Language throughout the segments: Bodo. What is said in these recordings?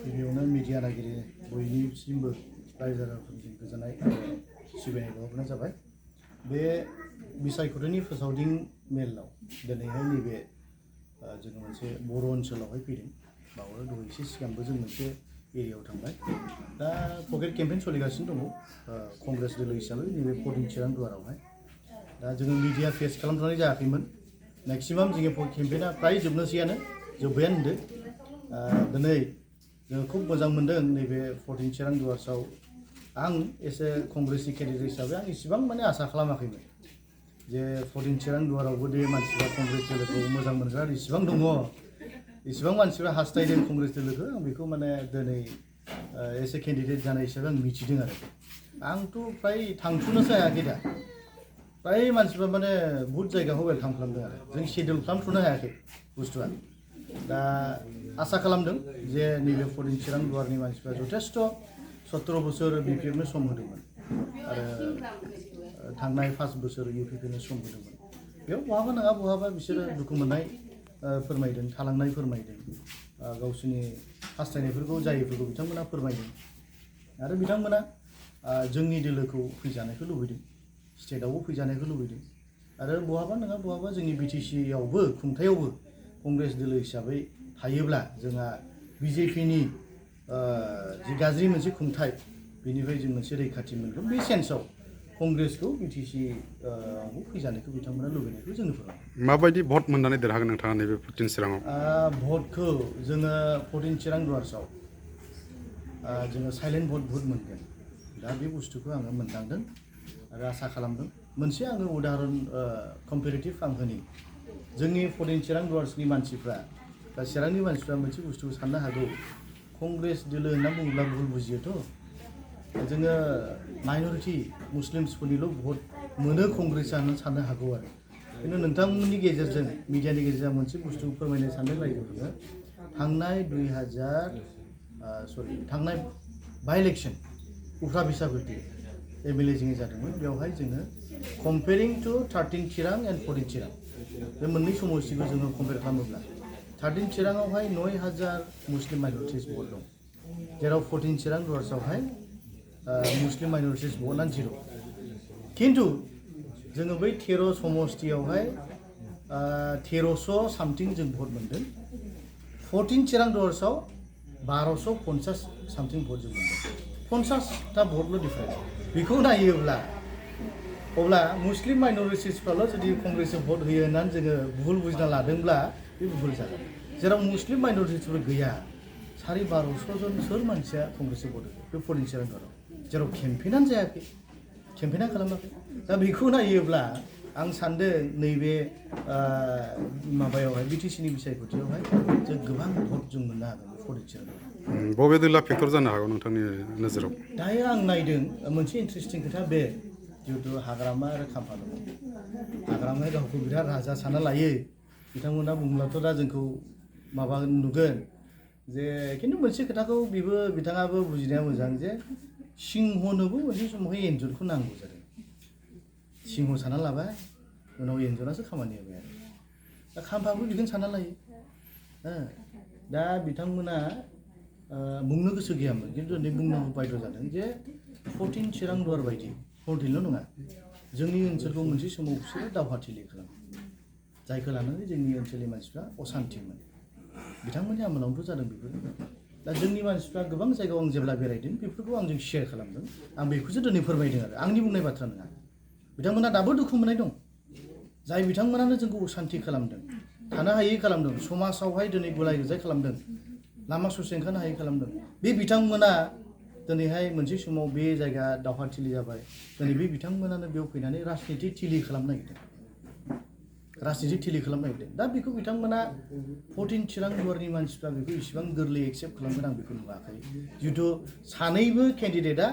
गिबियावनो मिडिया नागिरि बयनिसिमबो रायजो राजाफोरजों गोजोननाय सिबिनाय बावहरनाय जाबाय। बे बिसायख'थिनि फोसावदिं मेलाव दिनैहाय नैबे जोङो मोनसे बर' ओनसोलावहाय फैदों। बावो दहाय एसे सिगांबो जों मोनसे एरियायाव थांबाय। दा पकेट केम्पेइन सोलिगासिनो दङ कंग्रेस दोलो हिसाबै नैबे फरदिं चिरां दुवारावहाय। दा जोङो मिडिया फेस खालामथ'नाय जायाखैमोन। मेक्सिमाम जोंनि केम्पेइना फ्राय जोबनोसैयानो जोब्बायानो होनदो। दिनै जोङो खुब मोजां मोनदों नैबे फरदिं चिरां दुवार्सआव। आं एसे कंग्रेसनि केन्डिडेट हिसाबै आं इसिबां माने आसा खालामाखैमोन जे फरदिं चिरां दुवारावबो दे मानसिफ्रा कंग्रेस दोलोखौ मोजां मोनग्रा इसिबां दङ, इसिबां मानसिफ्रा हास्थायदों कंग्रेस दोलोखौ। आं बेखौ माने दिनै एसे केन्डिडेट जानाय हिसाबै आं मिथिदों आरो। आंथ' फ्राय थांथ'नोसो हायाखै दा। फ्राय मानसिफ्रा माने बहुद जायगाखौ वेलकाम खालामदों आरो जों शेड्युल खालामथ'नो हायाखै बुस्थुआ। दा आसा खालामदों जे नैबे फरदिं चिरां दुवारनि मानसिफ्रा जथेस्थ' 17 बोसोर BPFनो सम होदोंमोन आरो थांनाय 5 बोसोर UPPनो सम होदोंमोन। बेयाव बहाबा नङा बहाबा बिसोरो दुखु मोननाय फोरमायदों, थालांनाय फोरमायदों, गावसोरनि हास्थायनायफोरखौ जायैफोरखौ बिथांमोना फोरमायदों आरो बिथांमोना जोंनि दोलोखौ फैजानायखौ लुबैदों, स्टेटआवबो फैजानायखौ लुबैदों आरो बहाबा नङा बहाबा जोंनि BTCआवबो खुंथायावबो कंग्रेस दोलो हिसाबै थायोब्ला जोंहा BJPनि जि गाज्रि मोनसे खुंथाय बेनिफ्राय जों मोनसे रैखाथि मोनगोन। बे सेन्सआव कंग्रेसखौ BTCआवबो फैजानायखौ बिथांमोना लुबैनायखौ जोङो फोरमायो। माबायदि भट मोननानै देरहागोन नोंथाङा नैबे फरदिं चिराङाव? भटखौ जोङो फरदिं चिरां दुवार्सआव जोङो साइलेन्ट भट मोनगोन। दा बे बुस्थुखौ आङो मोनदांदों आरो आसा खालामदों। मोनसे आङो उदाहरन कम्पेरेटिभ आं होनि। जोंनि फरदिं चिरां दुवार्सनि मानसिफ्रा बा चिरांनि मानसिफ्रा मोनसे बुस्थुखौ साननो हागौ, कंग्रेस दोलो होनना बुङोब्ला भुल बुजियोथ'। जोङो माइन'रिटि मुस्लिम्सफोरनिल' भट मोनो कंग्रेसआ होननानै साननो हागौ आरो। खिन्थु नोंथांमोननि गेजेरजों मिडियानि गेजेरजों मोनसे बुस्थु फोरमायनो सानदों रायजोफोरनो। थांनाय बाइ इलेक्सन उफ्रा बिसायख'थि MLA जोङो जादोंमोन। बेवहाय जोङो कम्पेरिं टु 13 चिरां एन्ड 14 चिरां बे मोननै समस्थिखौ जोङो कम्पेयार खालामोब्ला 13 चिराङावहाय 9,000 मुस्लिम माइन'रिटिस भट दं, जेराव 14 चिरां दुवार्सआवहाय मुस्लिम माइन'रिटिस भटआ 0। खिन्थु जोङो बै 13 समस्थियावहाय 1300 सामथिं जों भट मोनदों। 14 चिरां दुवार्सआव 1250 सामथिं भट जों मोनदों। 50टा भटल' डिफारेन्स। बेखौ नायोब्ला अब्ला मुस्लिम माइन'रिटिसफ्राल' जुदि कंग्रेसआव भट होयो होननानै जोङो भुल बुजिना लादोंब्ला बे भुल जागोन। जेराव मुस्लिम माइन'रिटिसफोर गैया, 1250 जन सोर मानसिया कंग्रेसआव भट होयो बे फरदिं चिरां दुवाराव, जेराव केम्पेइनानो जायाखै, केम्पेइना खालामाखै। दा बेखौ नायोब्ला आं सान्दों नैबे माबायावहाय BTCनि बिसायख'थियावहाय जों गोबां भट जों मोननो हागोन बे फरदिं चिरां दुवाराव। बबे दोलोआ फेक्टर जानो हागौ नोंथांनि नोजोराव? दायो आं नायदों मोनसे इन्टारेस्टिं खोथा बे, जिहेतु हाग्रामा आरो खाम्फा दङ। हाग्रामाया गावखौ बिराद राजा सानना लायो। बिथांमोना बुंब्लाथ' दा जोंखौ माबा नुगोन जे, खिन्थु मोनसे खोथाखौ बेबो बिथाङाबो बुजिनाया मोजां जे सिंहनोबो मोनसे समावहाय एन्जरखौ नांगौ जादों। सिंह सानना लाबाय, उनाव एन्जरासो खामानि होबाय आरो। दा खाम्फाबो बिदिनो सानना लायो। दा बिथांमोना बुंनो गोसो गैयामोन, खिन्थु दिनै बुंनांगौ बायद' जादों जे 14 चिरां दुवार बायदि 14ल' नङा, जोंनि ओनसोलखौ मोनसे समाव बिसोरो दावहाथिलि खालामो, जायखौ लानानै जोंनि ओनसोलनि मानसिफ्रा असान्तिमोन। बिथांमोननि आमोलावनोथ' जादों बेफोरो। दा जोंनि मानसिफ्रा गोबां जायगायाव आं जेब्ला बेरायदों बेफोरखौ आंजों शेयार खालामदों। आं बेखौसो दिनै फोरमायदों आरो आंनि बुंनाय बाथ्रा नङा। बिथांमोना दाबो दुखु मोननाय दं, जाय बिथांमोनानो जोंखौ असान्ति खालामदों, थानो हायै खालामदों, समाजावहाय दिनै गुलाय गुजाय खालामदों, लामा ससे ओंखारनो हायै खालामदों। बे बिथांमोना दिनैहाय मोनसे समाव बे जायगा दावहाथिलि जाबाय। दिनै बे बिथांमोनानो बेयाव फैनानै राजनितिक थिलि खालामनो नागिरदों, राजनितिक थिलि खालामनो नागिरदों। दा बेखौ बिथांमोना 14 चिरां दुवारनि मानसिफ्रा बेखौ इसिबां गोरलै एक्सेप्ट खालामगोन आं बेखौ नुवाखै। जिहेतु सानैबो केन्डिडेटआ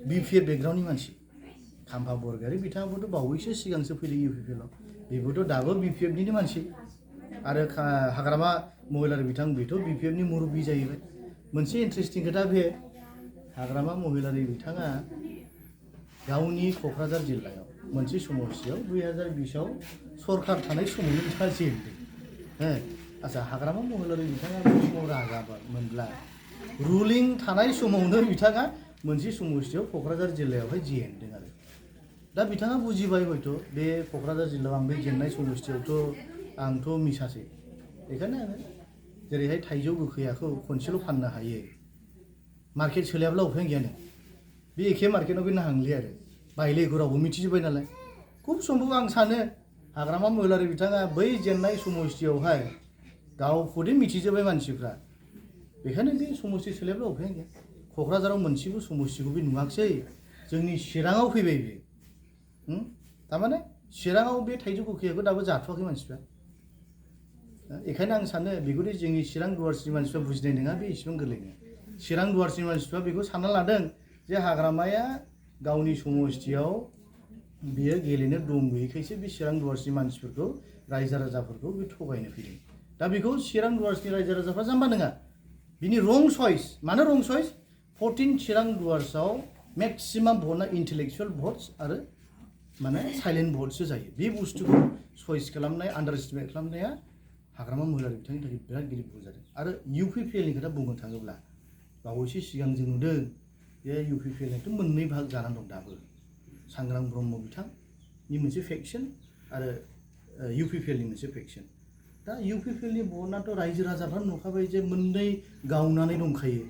BPF बेकग्राउन्डनि मानसि। खाम्फा बरगयारी बिथाङाबोथ' बावैसो सिगांसो फैदों UPPआव, बेबोथ' दाबो BPFनिनो मानसि। आरो हाग्रामा महिलारि बिथां बेथ' BPFनि मुरब्बि जाहैबाय। मोनसे इन्टारेस्टिं खोथा बे, हाग्रामा महिलारि बिथाङा गावनि क'क्राझार जिल्लायाव मोनसे समस्थियाव 2020आव सरकार थानाय समावनो बिथाङा जेनदों। आচ্ছা, हाग्रामा महिलारि बिथाङा बे समाव राजा मोनब्ला रुलिं थानाय समावनो बिथाङा मोनसे समस्थियाव क'क्राझार जिल्लायावहाय जेनदों आरो दा बिथाङा बुजिबाय हयथ' बे क'क्राझार जिल्लायाव आं बे जेननाय समस्थियावथ' आंथ' मिसासै बेखायनो आङो जेरैहाय थाइजौ गोखैयाखौ खनसेल' फाननो हायो मार्केट सोलायाब्ला उफाय गैयानो बे एखे मार्केटआव बे नाहांलि आरो बायलेखौ रावबो मिथिजोब्बाय नालाय खुब सम्भब आं सानो हाग्रामा महिलारि बिथाङा बै जेननाय समस्थियावहाय गावखौदि मिथिजोब्बाय मानसिफ्रा बेखायनो बे समस्ति सोलायाब्ला उफाय गैया क'क्राझाराव मोनसेबो समस्तिखौ बे नुवाखसै जोंनि चिराङाव फैबाय बे थारमाने चिराङाव बे थाइजौ गोखैखौ दाबो जाथ'वाखै मानसिफ्रा बेखायनो आं सानो बेखौदि जोंनि चिरां दुवारसिनि मानसिफ्रा बुजिनाय नङा बे इसेबां गोरलै नङा चिरां दुवारसिनि मानसिफ्रा बेखौ सानना लादों जे हाग्रामाया गावनि समस्तियाव बियो गेलेनो दम गैयैखायसो बे चिरां दुवारसिनि मानसिफोरखौ रायजो राजाफोरखौ बे थगायनो फैदों दा बेखौ चिरां दुवारसिनि रायजो राजाफ्रा जाम्बा नङा बिनि रं चइस मानो रं चइस 14 चिरां दुवार्सआव मेक्सिमाम भटआ इन्टेलेक्चुवेल भट्स आरो माने साइलेन्ट भट्ससो जायो बे बुस्थुखौ चइस खालामनाय आन्डारएस्टिमेट खालामनाया हाग्रामा महिलारि बिथांनि थाखाय बिराद गिदिर भुल जादों आरो इउपिपिएलनि खोथा बुंनो थाङोब्ला बावैसो सिगां जों नुदों जे इउपिपिएलनिथ' मोननै भाग जानानै दं दाबो सांग्रां ब्रह्म बिथांनि मोनसे फेक्सन आरो इउपिपिएलनि मोनसे फेक्सन दा इउपिपिएलनि भटआथ' रायजो राजाफ्रा नुखाबाय जे मोननै गावनानै दंखायो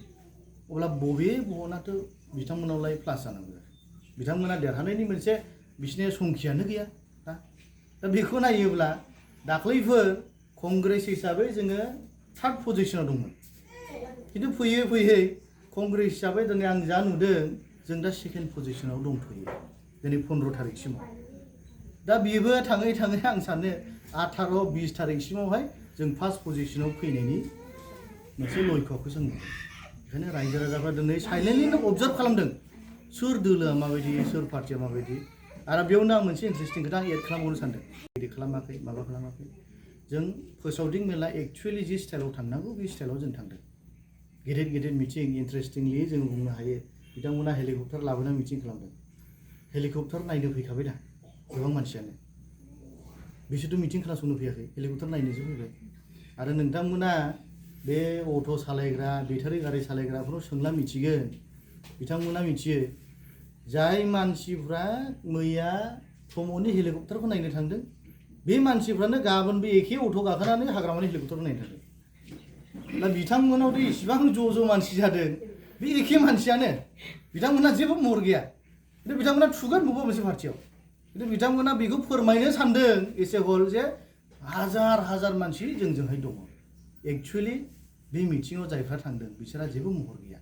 अब्ला बबे भटआथ' बिथांमोनावलाय प्लास जानांगौ बिथांमोना देरहानायनि मोनसे बिसिनिया संखियानो गैया दा बेखौ नायोब्ला दाख्लैफोर कंग्रेस हिसाबै जोङो थार्ड पजिशनाव दंमोन खिन्थु फैयै फैयै कंग्रेस हिसाबै दिनै आं जा नुदों जों दा सेकेन्ड पजिशनाव दंथ'यो दिनै 15 तारिखसिमाव दा बेबो थाङै थाङै आं सानो 18-20 तारिखसिमावहाय जों फार्स्ट पजिशनाव फैनायनि मोनसे लक्ष्यखौ जों नुदों बेखायनो रायजो राजाफ्रा दिनै साइलेन्टलि अबजार्भ खालामदों सोर दोलोआ माबायदि सोर पार्टिया माबायदि आरो बेयावनो आं मोनसे इन्टारेस्टिं खोथा एड खालामबावनो सानदों बिदि खालामाखै माबा खालामाखै जों फोसावदिं मेला एक्चुवेलि जि स्टाइलाव थांनांगौ बे स्टाइलाव जों थांदों गेदेर गेदेर मिटिं इन्टारेस्टिंलि जों बुंनो हायो बिथांमोना हेलिकप्टार लाबोना मिटिं खालामदों हेलिकप्टार नायनो फैखाबाय दा गोबां मानसियानो बिसोरथ' मिटिं खोनासंनो फैयाखै हेलिकप्टार नायनोसो फैबाय आरो नोंथांमोना बे अट' सालायग्रा बेटारि गारि सालायग्राफोराव सोंला मिथिगोन बिथांमोना मिथियो जाय मानसिफ्रा मैया प्रमदनि हेलिकप्टारखौ नायनो थांदों बे मानसिफ्रानो गाबोन बे एखे अट' गाखोनानै हाग्रामानि हेलिकप्टारखौ नायनो थांदों दा बिथांमोनावथ' इसिबां ज' मानसि जादों बे एखे मानसियानो बिथांमोना जेबो महर गैया खिन्थु बिथांमोना थुगोन बबेबा मोनसे पार्टियाव खिन्थु बिथांमोना बेखौ फोरमायनो सानदों एसे हल जे हाजार हाजार मानसि जोंजोंहाय दङ एक्चुवेलि बे मिटिङाव जायफ्रा थांदों बिसोरहा जेबो महर गैया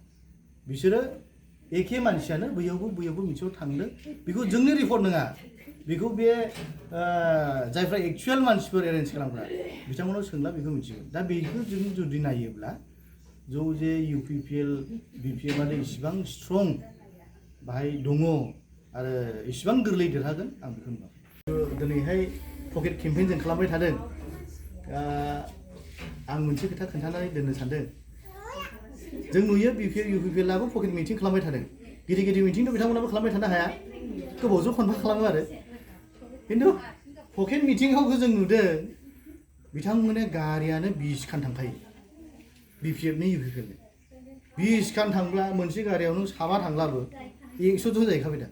बिसोरो एखे मानसियानो बैयावबो मिथिङाव थांदों बेखौ जोंनि रिपर्ट नङा बेखौ बे जायफ्रा एक्चुवेल मानसिफोर एरेन्ज खालामग्रा बिथांमोनाव सोंला बेखौ मिथिगोन दा बेखौ जों जुदि नायोब्ला ज' जे इउपिपिएल बिपिएमआनो इसिबां स्ट्रं बाहाय दङ आरो इसिबां गोरलै देरहागोन आं बेखौ नुवाखै दिनैहाय पकेट केम्पेइन जों खालामबाय थादों आं मोनसे खोथा खोन्थानानै दोननो सानदों जों नुयो इउपिपिएलआबो पकेट मिटिं खालामबाय थादों गिदिर गिदिर मिटिंथ' बिथांमोनाबो खालामबाय थानो हाया गोबावजों खनफा खालामो आरो खिन्थु पकेट मिटिङाव जों नुदों बिथांमोना गारियानो 20 खान थांखायो बिपिएफनि इउपिपिएलनि 20 खान थांब्ला मोनसे गारियावनो साबा थांब्लाबो 100 जन जाहैखाबाय दा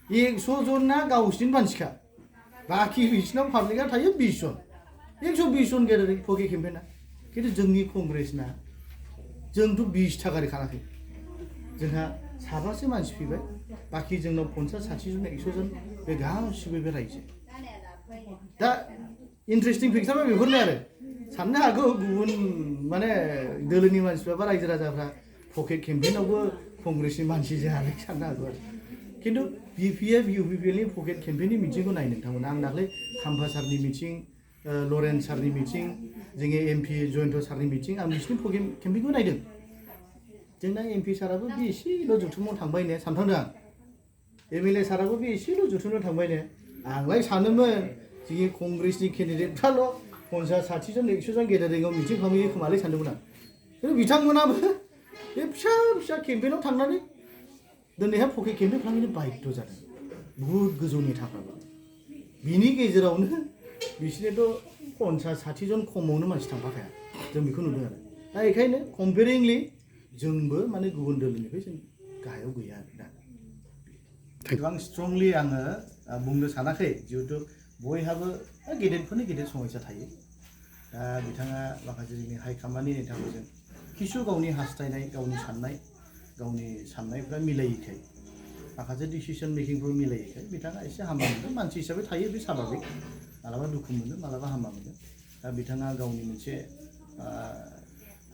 100 जना गावसिनि मानसिखा बाखि बिसिनाव पाब्लिकआ थायो 20 जन 120 जन गेलेदों पकेट केम्पेइना खिन्थु जोंनि कंग्रेसना जोंथ' 20 था गारि खाराखै जोंहा साबासो मानसि फैबाय बाखि जोंनाव 50-60 जन 100 जन बे गासिबो बे रायजो दा इन्टारेस्टिं पिक्सारा बेफोरनो आरो साननो हागौ गुबुन माने दोलोनि मानसिफ्रा बा रायजो राजाफ्रा पकेट केम्पेइनावबो कंग्रेसनि मानसि जायालै साननो हागौ आरो खिन्थु बिपिएफ इउपिपिएलनि पकेट केम्पेइननि मिटिंखौ नाय नोंथांमोना आं दाख्लै खाम्फा सारनि मिटिं लरेन्स सारनि मिटिं जोंनि एमपि जयन्त सारनि मिटिं आं बिसिनि पकेट केम्पेइनखौ नायदों जोंना एमपि साराबो बे एसेल' जथुमाव थांबाय ने सानफ्रांदों आं एमएलए साराबो बे एसेल' जथुमाव थांबाय ने आंलाय सानोमोन जोंनि कंग्रेसनि केन्डिडेटफ्राल' 50-60 जन 100 जन गेदेरिङाव मिटिं खालामहैयो खोमालै सानदोंमोन आं खिन्थु बिथांमोनाबो बे फिसा केम्पेइनाव थांनानै दिनैहाय पकेट केम्पेइन खालामनो बाध्य जादों बुहुत गोजौनि थाखाबो बिनि गेजेरावनो बिसोरथ' 50-60 जन खमावनो मानसि थांफाखाया जों बेखौ नुदों आरो दा बेखायनो कम्पेरिंलि जोंबो माने गुबुन दोलोनिफ्राय जों गाहायाव गैया दा गोबां स्ट्रंलि आङो बुंनो सानाखै जिहेतु बयहाबो गेदेरफोरनि गेदेर समयसा थायो दा बिथाङा माखासे जोंनि हाइकामान्डनि नेताफोरजों किसु गावनि हास्थायनाय गावनि साननायफ्रा मिलायैखाय माखासे डिसिसन मेकिंफोर मिलायैखाय बिथाङा एसे हामा मोनदों मानसि हिसाबै थायो बे स्वाभाबिक मालाबा दुखु मोनो मालाबा हामा मोनो दा बिथाङा गावनि मोनसे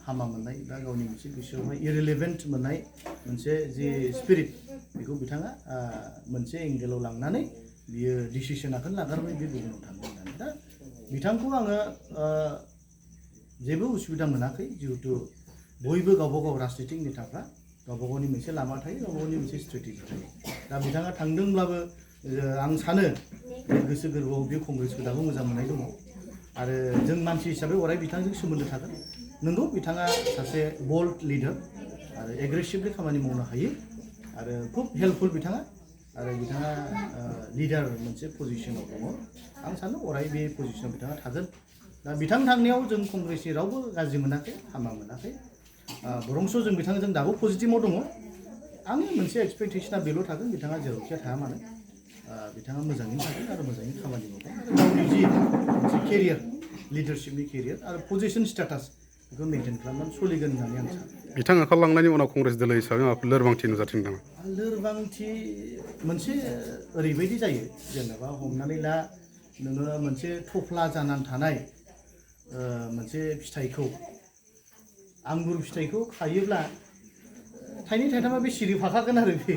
हामा मोननाय बा गावनि मोनसे गोसोआवहाय इरिलेभेन्ट मोननाय मोनसे जे स्पिरिट बेखौ बिथाङा मोनसे एंगेलाव लांनानै बियो डिसिसनाखौनो नागारबाय बे गुबुनाव थांनो होननानै दा बिथांखौ आङो जेबो उसुबिदा मोनाखै जिहेतु बयबो गावबा गाव राजनितिक नेताफ्रा गावबा गावनि मोनसे लामा थायो गावबा गावनि मोनसे स्ट्रेटेजि थायो दा बिथाङा थांदोंब्लाबो आं सानो गोसो गोरबोआव बे कंग्रेसखौ दाबो मोजां मोननाय दङ आरो जों मानसि हिसाबै अराय बिथांजों सोमोन्दो थागोन नंगौ बिथाङा सासे बोल्ड लिडार आरो एग्रेसिभलि खामानि मावनो हायो आरो खुब हेल्पफुल बिथाङा आरो बिथाङा लिडार मोनसे पजिशनाव दङ आं सानो अराय बे पजिशनाव बिथाङा थागोन दा बिथां थांनायाव जों कंग्रेसनि रावबो गाज्रि मोनाखै हामा मोनाखै बरंस जों बिथांजों दाबो पजिटिभाव दङ आंनि मोनसे एक्सपेक्टेशना बेल' थागोन बिथाङा जेरावखि थाया मानो बिथाङा मोजाङैनो थागोन आरो मोजाङै खामानि मावगोन आरो गावनि जि मोनसे केरियार लिडारशिपनि केरियार आरो पजिशन स्टेटास बेखौ मेनटेन खालामनानै सोलिगोन होननानै आं सानो बिथाङा ओंखारलांनायनि उनाव कंग्रेस दोलो हिसाबै माबाफोर लोरबांथि नुजाथिदों नामा लोरबांथि मोनसे ओरैबायदि जायो जेनेबा हमनानै ला नोङो मोनसे थफ्ला जानानै थानाय मोनसे फिथाइखौ आंगुर फिथाइखौ खायोब्ला थाइनै थाइथामा बे सिरि फाखागोन आरो बे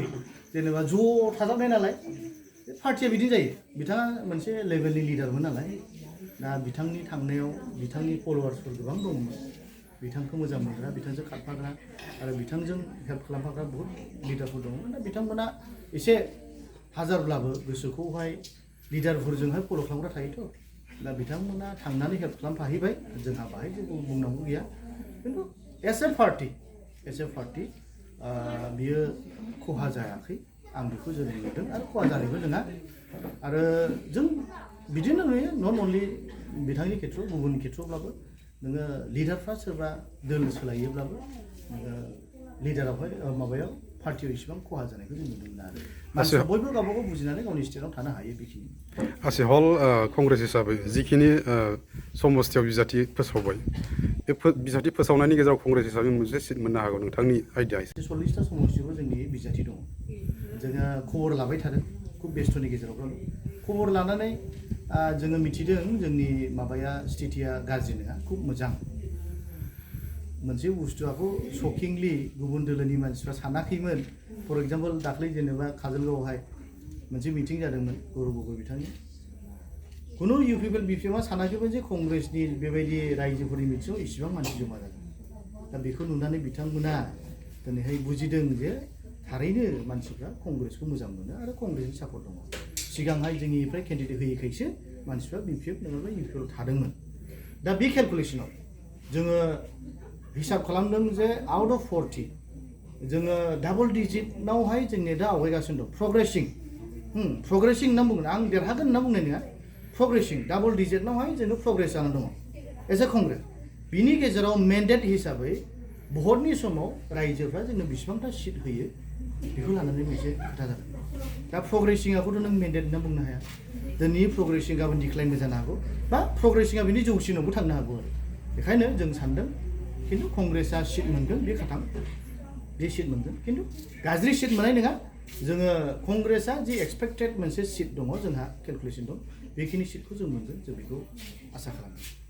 जेनेबा ज' थाजाबनाय नालाय पार्टिया बिदिनो जायो बिथाङा मोनसे लेभेलनि लिडारमोन नालाय दा बिथांनि थांनायाव बिथांनि फल'वार्सफोर गोबां दंमोन बिथांखौ मोजां मोनग्रा बिथांजों खारफाग्रा आरो बिथांजों हेल्प खालामफाग्रा बहुत लिडारफोर दंमोन दा बिथांमोना एसे हाजारब्लाबो गोसोखौहाय लिडारफोरजोंहाय फल' खालामग्रा थायोथ' दा बिथांमोना थांनानै हेल्प खालामफाहैबाय जोंहा बाहाय जेबो बुंनांगौ गैया खिन्थु एस ए पार्टि बियो खहा जायाखै आं बेखौ जों नुदों आरो खहा जानायबो नङा आरो जों बिदिनो नुयो नट अनलि बिथांनि खेथ्रआव गुबुननि खेथ्रआवब्लाबो नोङो लिडारफ्रा सोरबा दोल सोलायोब्लाबो नोङो लिडारावहाय माबायाव पार्टियाव इसेबां खहा जानायखौ जों नुनो मोना आरो मानसिया बयबो गावबागाव बुजिनानै गावनि स्टेटआव थानो हायो बेखिनि आसि हल कंग्रेस हिसाबै जिखिनि समस्थियाव बिजाथि फोसावबाय बे बिजाथि फोसावनायनि गेजेराव कंग्रेस हिसाबै मोनसे सिट मोननो हागौ नोंथांनि आइडिया 40टा समस्थियावबो जोंनि बिजाथि दङ जोङो खबर लाबाय थादों खुब बेस्थ'नि गेजेरावब्लाबो खबर लानानै जोङो मिथिदों जोंनि माबाया स्थितिया गाज्रि नङा खुब मोजां मोनसे बुस्थुआखौ शकिंलि गुबुन दोलोनि मानसिफ्रा सानाखैमोन फर एग्जाम्पल दाख्लै जेनेबा काजलगावआवहाय मोनसे मिटिं जादोंमोन गौरब गगৈ बिथांनि खुनु इउ पिपल बिपिएमआ सानाखैमोन जे कंग्रेसनि बेबायदि रायजोफोरनि मिटिङाव इसिबां मानसि जमा जागोन दा बेखौ नुनानै बिथांमोना दिनैहाय बुजिदों जे थारैनो मानसिफ्रा कंग्रेसखौ मोजां मोनो आरो कंग्रेसनि सापर्ट दङ सिगांहाय जोंनिफ्राय केन्डिडेट होयैखायसो मानसिफ्रा बिपिएफ नङाबा इउ पिएफआव थादोंमोन दा बे केलकुलेसनाव जोङो हिसाब खालामदों जे आउट अफ 40 जोङो डाबल डिजिटनावहाय जोंनि दा आवगायगासिनो दं प्रग्रेसिं होनना बुंगोन आं देरहागोन होनना बुंनाय नङा प्रग्रेसिं डाबल डिजिटनावहाय जोङो प्रग्रेस जानानै दङ एज ए कंग्रेस बिनि गेजेराव मेन्डेट हिसाबै भटनि समाव रायजोफ्रा जोंनो बेसेबांथा सिट होयो बेखौ लानानै मोनसे खोथा जागोन दा प्रग्रेसिंआखौथ' नों मेन्डेट होनना बुंनो हाया दिनै प्रग्रेसिं गाबोन डिक्लाइनबो जानो हागौ बा प्रग्रेसिंआ बिनि जौसिनावबो थांनो हागौ आरो बेखायनो जों सानदों खिन्थु कंग्रेसआ सिट मोनगोन बे खाथां बे सिट मोनगोन खिन्थु गाज्रि सिट मोननाय नङा जोङो कंग्रेसआ जि एक्सपेक्टेड मोनसे सिट दङ जोंहा केलकुलेसन दं बेखिनि सिटखौ जों मोनगोन जों बेखौ आसा खालामो